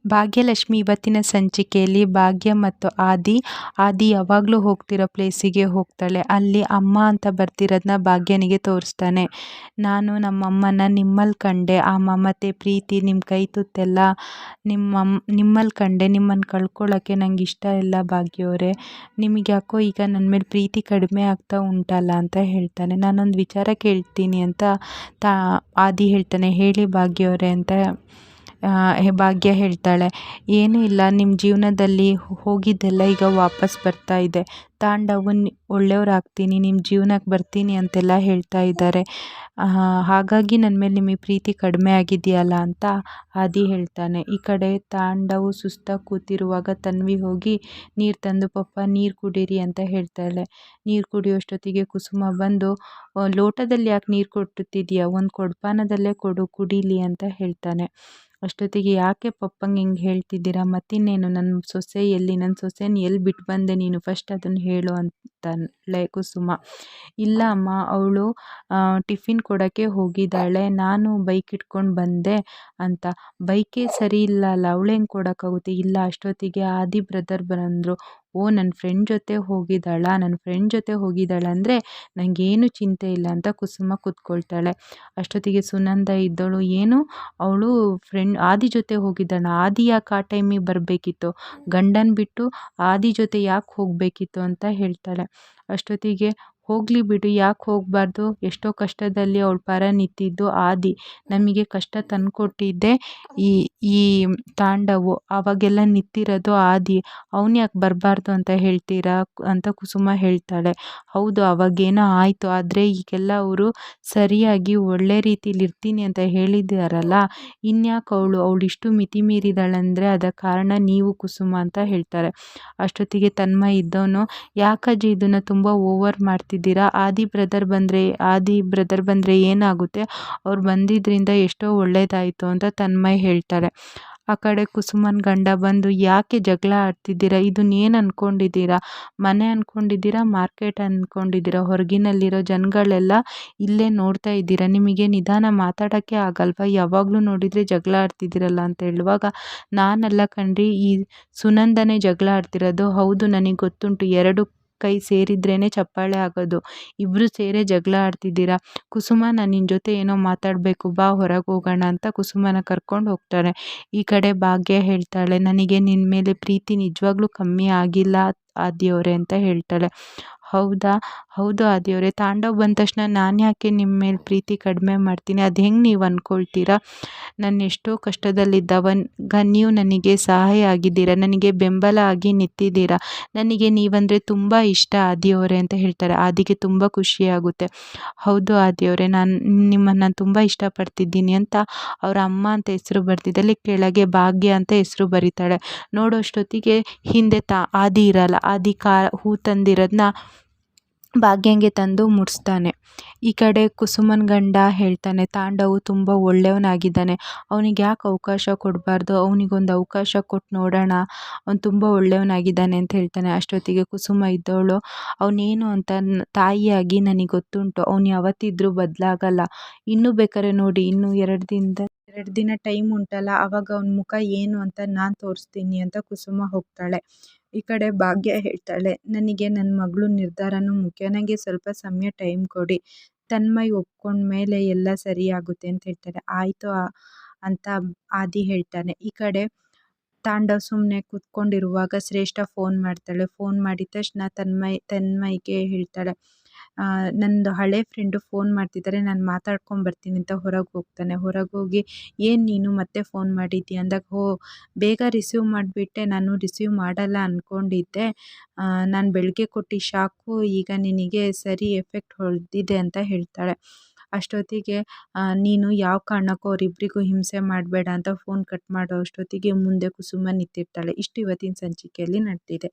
ಭಾಗ್ಯಲಕ್ಷ್ಮಿ ಇವತ್ತಿನ ಸಂಚಿಕೆಯಲ್ಲಿ ಭಾಗ್ಯ ಮತ್ತು ಆದಿ ಯಾವಾಗಲೂ ಹೋಗ್ತಿರೋ ಪ್ಲೇಸಿಗೆ ಹೋಗ್ತಾಳೆ. ಅಲ್ಲಿ ಅಮ್ಮ ಅಂತ ಬರ್ತಿರೋದನ್ನ ಭಾಗ್ಯನಿಗೆ ತೋರಿಸ್ತಾನೆ. ನಾನು ನಮ್ಮಮ್ಮನ ನಿಮ್ಮಲ್ಲಿ ಕಂಡೆ, ಆ ಮಮತೆ ಪ್ರೀತಿ ನಿಮ್ಮ ಕೈ ತುತ್ತೆಲ್ಲ ನಿಮ್ಮಲ್ಲಿ ಕಂಡೆ. ನಿಮ್ಮನ್ನು ಕಳ್ಕೊಳ್ಳೋಕ್ಕೆ ನಂಗೆ ಇಷ್ಟ ಇಲ್ಲ ಭಾಗ್ಯವರೇ. ನಿಮಗೆ ಯಾಕೋ ಈಗ ನನ್ನ ಮೇಲೆ ಪ್ರೀತಿ ಕಡಿಮೆ ಆಗ್ತಾ ಉಂಟಲ್ಲ ಅಂತ ಹೇಳ್ತಾನೆ. ನಾನೊಂದು ವಿಚಾರ ಕೇಳ್ತೀನಿ ಅಂತ ಆದಿ ಹೇಳ್ತಾನೆ. ಹೇಳಿ ಭಾಗ್ಯವರೇ ಅಂತ ಭಾಗ್ಯ ಹೇಳ್ತಾಳೆ. ಏನೂ ಇಲ್ಲ, ನಿಮ್ಮ ಜೀವನದಲ್ಲಿ ಹೋಗಿದ್ದೆಲ್ಲ ಈಗ ವಾಪಸ್ ಬರ್ತಾ ಇದೆ. ತಾಂಡವ್ ಒಳ್ಳೆಯವ್ರಾಗ್ತೀನಿ, ನಿಮ್ಮ ಜೀವನಕ್ಕೆ ಬರ್ತೀನಿ ಅಂತೆಲ್ಲ ಹೇಳ್ತಾ ಇದ್ದಾರೆ. ಹಾಗಾಗಿ ನನ್ನ ಮೇಲೆ ನಿಮಗೆ ಪ್ರೀತಿ ಕಡಿಮೆ ಆಗಿದೆಯಲ್ಲ ಅಂತ ಆದಿ ಹೇಳ್ತಾನೆ. ಈ ಕಡೆ ತಾಂಡವ್ ಸುಸ್ತಾಗಿ ಕೂತಿರುವಾಗ ತನ್ವಿ ಹೋಗಿ ನೀರು ತಂದು ಪಪ್ಪ ನೀರು ಕುಡೀರಿ ಅಂತ ಹೇಳ್ತಾಳೆ. ನೀರು ಕುಡಿಯೋಷ್ಟೊತ್ತಿಗೆ ಕುಸುಮ ಬಂದು ಲೋಟದಲ್ಲಿ ಯಾಕೆ ನೀರು ಕೊಡ್ತಿದ್ದೀಯಾ, ಒಂದು ಕೊಡಪಾನದಲ್ಲೇ ಕೊಡು ಕುಡೀಲಿ ಅಂತ ಹೇಳ್ತಾನೆ. ಅಷ್ಟೊತ್ತಿಗೆ ಯಾಕೆ ಪಪ್ಪಂಗೆ ಹಿಂಗೆ ಹೇಳ್ತಿದ್ದೀರಾ, ಮತ್ತಿನ್ನೇನು ನನ್ನ ಸೊಸೆ ಎಲ್ಲಿ, ನನ್ನ ಸೊಸೆನ ಎಲ್ಲಿ ಬಿಟ್ಟು ಬಂದೆ ನೀನು, ಫಸ್ಟ್ ಅದನ್ನು ಹೇಳು ಅಂತಾಳೆ ಕುಸುಮ. ಇಲ್ಲ ಅಮ್ಮ, ಅವಳು ಟಿಫಿನ್ ಕೊಡೋಕ್ಕೆ ಹೋಗಿದ್ದಾಳೆ, ನಾನು ಬೈಕ್ ಇಟ್ಕೊಂಡು ಬಂದೆ ಅಂತ. ಬೈಕೇ ಸರಿ ಇಲ್ಲ ಅಲ್ಲ, ಅವಳು ಹೆಂಗೆ ಕೊಡೋಕ್ಕಾಗುತ್ತೆ. ಇಲ್ಲ, ಅಷ್ಟೊತ್ತಿಗೆ ಆದಿ ಬ್ರದರ್ ಬಂದರು. ಓ, ನನ್ನ ಫ್ರೆಂಡ್ ಜೊತೆ ಹೋಗಿದ್ದಾಳೆ ಅಂದರೆ ನನಗೇನು ಚಿಂತೆ ಇಲ್ಲ ಅಂತ ಕುಸುಮ ಕೂತ್ಕೊಳ್ತಾಳೆ. ಅಷ್ಟೊತ್ತಿಗೆ ಸುನಂದ ಇದ್ದವಳು, ಏನು ಅವಳು ಫ್ರೆಂಡ್ ಆದಿ ಜೊತೆ ಹೋಗಿದ್ದಾಳ, ಆದಿ ಯಾಕೆ ಆ ಟೈಮಿಗೆ ಬರಬೇಕಿತ್ತು, ಗಂಡನ ಬಿಟ್ಟು ಆದಿ ಜೊತೆ ಯಾಕೆ ಹೋಗಬೇಕಿತ್ತು ಅಂತ ಹೇಳ್ತಾಳೆ. ಅಷ್ಟೊತ್ತಿಗೆ ಹೋಗಲಿ ಬಿಡು, ಯಾಕೆ ಹೋಗಬಾರ್ದು, ಎಷ್ಟೋ ಕಷ್ಟದಲ್ಲಿ ಅವಳ ಪರ ನಿಂತಿದ್ದು ಆದಿ, ನಮಗೆ ಕಷ್ಟ ತಂದುಕೊಟ್ಟಿದ್ದೆ ಈ ತಾಂಡವು, ಆವಾಗೆಲ್ಲ ನಿಂತಿರೋದು ಆದಿ, ಅವನು ಯಾಕೆ ಬರಬಾರ್ದು ಅಂತ ಹೇಳ್ತೀರಾ ಅಂತ ಕುಸುಮ ಹೇಳ್ತಾಳೆ. ಹೌದು, ಅವಾಗೇನೋ ಆಯಿತು, ಆದರೆ ಈಗೆಲ್ಲ ಅವರು ಸರಿಯಾಗಿ ಒಳ್ಳೆ ರೀತಿಲಿ ಇರ್ತೀನಿ ಅಂತ ಹೇಳಿದಾರಲ್ಲ, ಇನ್ಯಾಕೆ ಅವಳು ಇಷ್ಟು ಮಿತಿ ಮೀರಿದಾಳಂದರೆ ಅದಕ್ಕೆ ಕಾರಣ ನೀವು ಕುಸುಮ ಅಂತ ಹೇಳ್ತಾರೆ. ಅಷ್ಟೊತ್ತಿಗೆ ತನ್ಮಯ ಇದ್ದವನು, ಯಾಕಜ್ಜಿ ಇದನ್ನು ತುಂಬ ಓವರ್ ಮಾಡ್ತಿದ್ದೀರಾ, ಆದಿ ಬ್ರದರ್ ಬಂದರೆ ಏನಾಗುತ್ತೆ, ಅವ್ರು ಬಂದಿದ್ದರಿಂದ ಎಷ್ಟೋ ಒಳ್ಳೇದಾಯಿತು ಅಂತ ತನ್ಮಯ ಹೇಳ್ತಾರೆ. ಆ ಕಡೆ ಕುಸುಮನ್ ಗಂಡ ಬಂದು, ಯಾಕೆ ಜಗಳ ಆಡ್ತಿದ್ದೀರಾ, ಇದನ್ನೇನು ಅಂದ್ಕೊಂಡಿದ್ದೀರಾ, ಮನೆ ಅಂದ್ಕೊಂಡಿದ್ದೀರಾ, ಮಾರ್ಕೆಟ್ ಅಂದ್ಕೊಂಡಿದ್ದೀರಾ, ಹೊರಗಿನಲ್ಲಿರೋ ಜನಗಳೆಲ್ಲ ಇಲ್ಲೇ ನೋಡ್ತಾ ಇದ್ದೀರಾ, ನಿಮಗೆ ನಿಧಾನ ಮಾತಾಡೋಕ್ಕೆ ಆಗಲ್ವಾ, ಯಾವಾಗಲೂ ನೋಡಿದರೆ ಜಗಳ ಆಡ್ತಿದ್ದೀರಲ್ಲ ಅಂತ ಹೇಳುವಾಗ, ನಾನಲ್ಲ ಕಣ್ರಿ, ಈ ಸುನಂದನೇ ಜಗಳ ಆಡ್ತಿರೋದು. ಹೌದು, ನನಗೆ ಗೊತ್ತುಂಟು, ಎರಡು ಕೈ ಸೇರಿದ್ರೇ ಚಪ್ಪಾಳೆ ಆಗೋದು, ಇಬ್ಬರು ಸೇರೇ ಜಗಳ ಆಡ್ತಿದ್ದೀರಾ. ಕುಸುಮ, ನಾನು ನಿನ್ನ ಜೊತೆ ಏನೋ ಮಾತಾಡಬೇಕು, ಬಾ ಹೊರಗೆ ಹೋಗೋಣ ಅಂತ ಕುಸುಮನ ಕರ್ಕೊಂಡು ಹೋಗ್ತಾರೆ. ಈ ಕಡೆ ಭಾಗ್ಯ ಹೇಳ್ತಾಳೆ, ನನಗೆ ನಿನ್ನ ಮೇಲೆ ಪ್ರೀತಿ ನಿಜವಾಗ್ಲೂ ಕಮ್ಮಿ ಆಗಿಲ್ಲ ಆದಿಯವರೇ ಅಂತ ಹೇಳ್ತಾಳೆ. ಹೌದಾ, ಹೌದು ಆದಿಯವರೇ, ತಾಂಡವ್ ಬಂದ ತಕ್ಷಣ ನಾನು ಯಾಕೆ ನಿಮ್ಮ ಮೇಲೆ ಪ್ರೀತಿ ಕಡಿಮೆ ಮಾಡ್ತೀನಿ, ಅದು ಹೆಂಗೆ ನೀವು ಅಂದ್ಕೊಳ್ತೀರಾ, ನಾನು ಎಷ್ಟೋ ಕಷ್ಟದಲ್ಲಿದ್ದವಾಗ ನೀವು ನನಗೆ ಸಹಾಯ ಆಗಿದ್ದೀರಾ, ನನಗೆ ಬೆಂಬಲ ಆಗಿ ನಿಂತಿದ್ದೀರಾ, ನನಗೆ ನೀವಂದರೆ ತುಂಬ ಇಷ್ಟ ಆದಿಯವರೇ ಅಂತ ಹೇಳ್ತಾರೆ. ಆದಿಗೆ ತುಂಬ ಖುಷಿಯಾಗುತ್ತೆ. ಹೌದು ಆದಿಯವರೇ, ನಾನು ನಿಮ್ಮನ್ನು ತುಂಬ ಇಷ್ಟಪಡ್ತಿದ್ದೀನಿ ಅಂತ ಅವರ ಅಮ್ಮ ಅಂತ ಹೆಸರು ಬರ್ತಿದ್ದಲ್ಲಿ ಕೆಳಗೆ ಭಾಗ್ಯ ಅಂತ ಹೆಸರು ಬರೀತಾಳೆ. ನೋಡೋಷ್ಟೊತ್ತಿಗೆ ಹಿಂದೆ ಆದಿ ಇರಲ್ಲ. ಆದಿ ಹೂ ತಂದಿರೋದನ್ನ ಭಾಗ್ಯಂಗೆ ತಂದು ಮುಡಿಸ್ತಾನೆ. ಈ ಕಡೆ ಕುಸುಮನ್ ಗಂಡ ಹೇಳ್ತಾನೆ, ತಾಂಡವು ತುಂಬ ಒಳ್ಳೆಯವನಾಗಿದ್ದಾನೆ, ಅವನಿಗೆ ಯಾಕೆ ಅವಕಾಶ ಕೊಡಬಾರ್ದು, ಅವನಿಗೊಂದು ಅವಕಾಶ ಕೊಟ್ಟು ನೋಡೋಣ, ಅವನು ತುಂಬ ಒಳ್ಳೆಯವನಾಗಿದ್ದಾನೆ ಅಂತ ಹೇಳ್ತಾನೆ. ಅಷ್ಟೊತ್ತಿಗೆ ಕುಸುಮ ಇದ್ದವಳು, ಅವನೇನು ಅಂತ ತಾಯಿಯಾಗಿ ನನಗೆ ಗೊತ್ತುಂಟು, ಅವನು ಯಾವತ್ತಿದ್ರೂ ಬದಲಾಗಲ್ಲ, ಇನ್ನೂ ಬೇಕಾದ್ರೆ ನೋಡಿ, ಇನ್ನೂ ಎರಡು ದಿನ ಟೈಮ್ ಉಂಟಲ್ಲ, ಆವಾಗ ಅವನ ಮುಖ ಏನು ಅಂತ ನಾನು ತೋರಿಸ್ತೀನಿ ಅಂತ ಕುಸುಮ ಹೋಗ್ತಾಳೆ. ಈ ಕಡೆ ಭಾಗ್ಯ ಹೇಳ್ತಾಳೆ, ನನಗೆ ನನ್ನ ಮಗಳು ನಿರ್ಧಾರನೂ ಮುಖ್ಯ, ನನಗೆ ಸ್ವಲ್ಪ ಸಮಯ ಟೈಮ್ ಕೊಡಿ, ತನ್ಮಯ್ ಒಪ್ಕೊಂಡ್ಮೇಲೆ ಎಲ್ಲ ಸರಿಯಾಗುತ್ತೆ ಅಂತ ಹೇಳ್ತಾರೆ. ಆಯಿತು ಅಂತ ಆದಿ ಹೇಳ್ತಾನೆ. ಈ ಕಡೆ ತಾಂಡವ್ ಸುಮ್ಮನೆ ಕೂತ್ಕೊಂಡಿರುವಾಗ ಶ್ರೇಷ್ಠ ಫೋನ್ ಮಾಡ್ತಾಳೆ. ಫೋನ್ ಮಾಡಿದ ತಕ್ಷಣ ತನ್ಮಯ್ಗೆ ಹೇಳ್ತಾಳೆ, ನಂದು ಹಳೆ ಫ್ರೆಂಡು ಫೋನ್ ಮಾಡ್ತಿದ್ದಾರೆ, ನಾನು ಮಾತಾಡ್ಕೊಂಡು ಬರ್ತೀನಿ ಅಂತ ಹೊರಗೆ ಹೋಗ್ತಾನೆ. ಹೊರಗೆ ಹೋಗಿ, ಏನು ನೀನು ಮತ್ತೆ ಫೋನ್ ಮಾಡಿದ್ದೀಯ ಅಂದಾಗ, ಬೇಗ ರಿಸೀವ್ ಮಾಡಿಬಿಟ್ಟೆ, ನಾನು ರಿಸೀವ್ ಮಾಡಲ್ಲ ಅಂದ್ಕೊಂಡಿದ್ದೆ, ನಾನು ಬೆಳಗ್ಗೆ ಕೊಟ್ಟು ಶಾಕು ಈಗ ನಿನಗೆ ಸರಿ ಎಫೆಕ್ಟ್ ಹೊಡೆದಿದೆ ಅಂತ ಹೇಳ್ತಾಳೆ. ಅಷ್ಟೊತ್ತಿಗೆ, ನೀನು ಯಾವ ಕಾರಣಕ್ಕೂ ಅವರಿಬ್ಬರಿಗೂ ಹಿಂಸೆ ಮಾಡಬೇಡ ಅಂತ ಫೋನ್ ಕಟ್ ಮಾಡೋ ಅಷ್ಟೊತ್ತಿಗೆ ಮುಂದೆ ಕುಸುಮ ನಿಂತಿರ್ತಾಳೆ. ಇಷ್ಟು ಇವತ್ತಿನ ಸಂಚಿಕೆಯಲ್ಲಿ ನಡೆದಿದೆ.